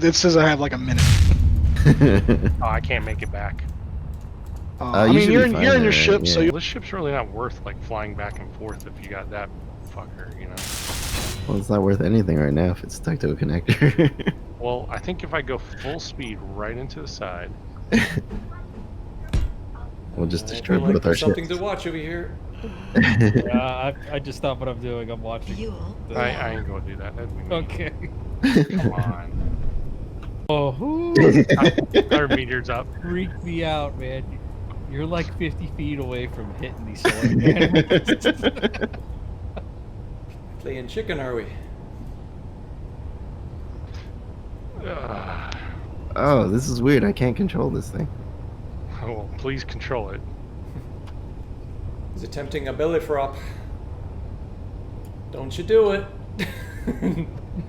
It says I have like a minute. Oh, I can't make it back. I mean, you're in your ship, yeah. so you. This ship's really not worth like flying back and forth if you got that fucker, you know. Well, it's not worth anything right now if it's stuck to a connector. Well, I think if I go full speed right into the side. We'll just destroy like both our something ships. to watch over here. I just stopped what I'm doing. I'm watching. I ain't gonna do that. That'd be mean. Okay. Come on. Oh, who Our meter's up. freaked me out, man? You're like 50 feet away from hitting these solar panels. Playing chicken, are we? Oh, this is weird. I can't control this thing. Well, please control it. He's attempting a belly flop. Don't you do it.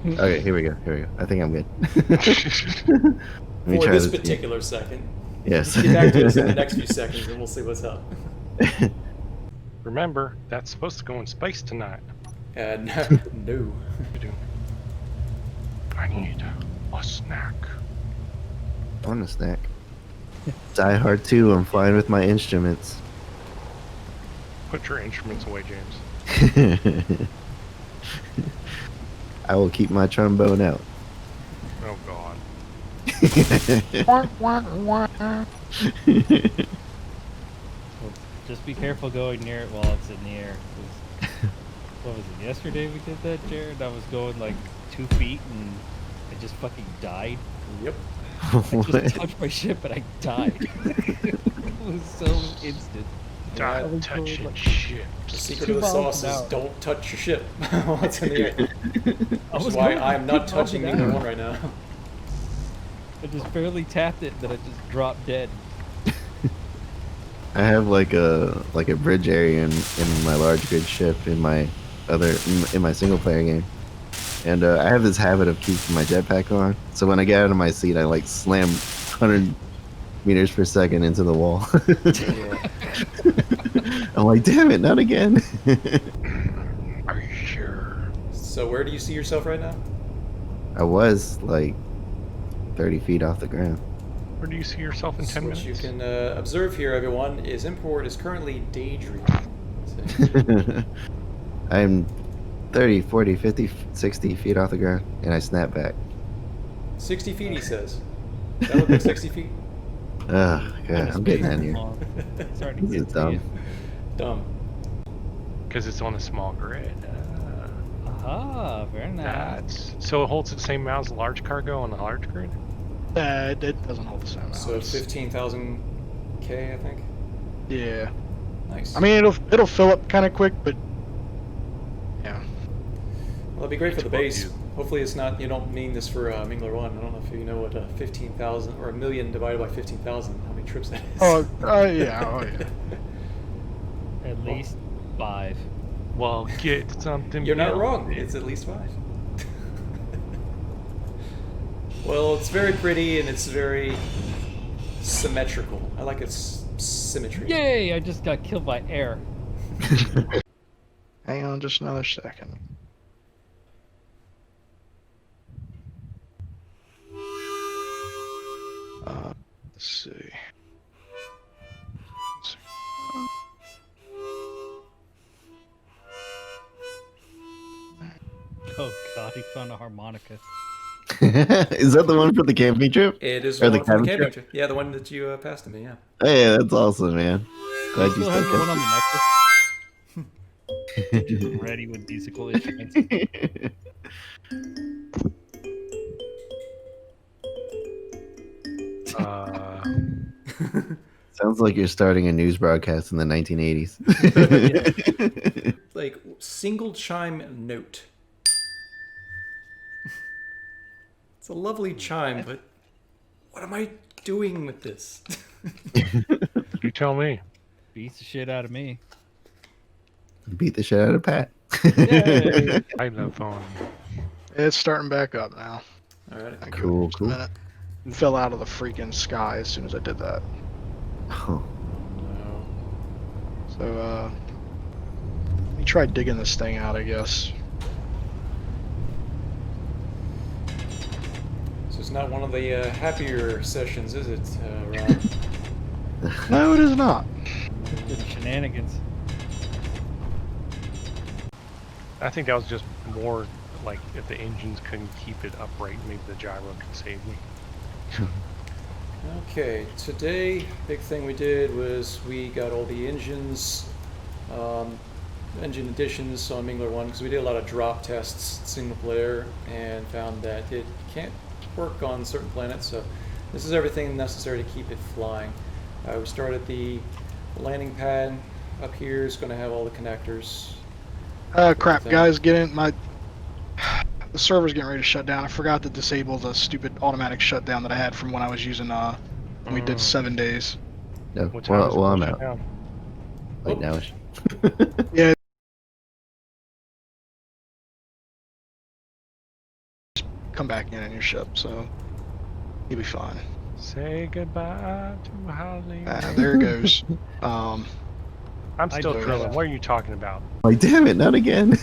Okay, here we go. I think I'm good. Let me For try this again. particular second. Yes. Get back to us in the next few seconds and we'll see what's up. Remember, that's supposed to go in space tonight. No. I need a snack. I want a snack. Die Hard 2, I'm flying with my instruments. Put your instruments away, James. I will keep my trombone out. Oh God. Just be careful going near it while it's in the air. 'Cause what was it? Yesterday we did that, Jared. I was going like 2 feet and I just fucking died. Yep. I just touched my ship and I died. It was so instant. Not was touching going, like, shit. The secret 2 of the miles sauce an is hour. don't touch your ship while it's in the air. I Which was is why going I'm not 2 miles touching an either hour. one right now. I just barely tapped it, then I just dropped dead. I have like a bridge area in my large grid ship in my single player game, and I have this habit of keeping my jetpack on. So when I get out of my seat, I like slam 100 meters per second into the wall. I'm like, damn it, not again. Are you sure? So where do you see yourself right now? I was like 30 feet off the ground. Where do you see yourself in 10 What minutes? you can observe here, everyone, is Import is currently daydreaming. I'm 30, 40, 50, 60 feet off the ground, and I snap back. 60 feet, he says. That look like 60 feet? Oh, God, I'm getting out of here. Starting to This get is to you. Dumb. Because it's on a small grid. Ah, very nice. So it holds the same amount as a large cargo on the large grid? It doesn't hold the same amount. So 15,000 K, I think. Yeah. Nice. I mean, it'll fill up kind of quick, but yeah. Well, it'd be great for the base. Hopefully, it's not. You don't mean this for Mingler 1. I don't know if you know what 15,000 or a million divided by 15,000. How many trips that is? Oh, yeah. Oh, yeah. At least 5. Well, get something. You're not built. wrong. It's at least 5. Well, it's very pretty and it's very symmetrical. I like its symmetry. Yay! I just got killed by air. Hang on just another second. Let's see. Oh god, he found a harmonica. Is that the one for the camping trip? It is Or the the one from the cabin camping trip. Yeah, the one that you passed to me. Yeah. Hey, that's awesome, man. Glad you Still still has the one on kept the necklace. Ready with musical instruments. Sounds like you're starting a news broadcast in the 1980s. Like single chime note. It's a lovely chime, but what am I doing with this? You tell me. Beats the shit out of me. Beat the shit out of Pat. Yay. I have no phone. It's starting back up now. All right. Thank you. Cool, Just a cool. minute. It fell out of the freaking sky as soon as I did that. Oh, So, let me try digging this thing out, I guess. So it's not one of the happier sessions, is it, Ron? No, it is not. Shenanigans. I think that was just more like if the engines couldn't keep it upright, maybe the gyro could save me. Okay, today, big thing we did was we got all the engines, engine additions on Mingler 1, because we did a lot of drop tests, single player, and found that it can't work on certain planets, so this is everything necessary to keep it flying. We started the landing pad up here, is going to have all the connectors. Crap, guys, get in. The server's getting ready to shut down. I forgot to disable the stupid automatic shutdown that I had from when I was using when we did 7 days. No, What time is it well, I'm shut out. down? Like now. Yeah. Come back in your ship, so you'll be fine. Say goodbye to Holly. There it goes. I'm still do it. drilling. What are you talking about? Like, damn it, not again.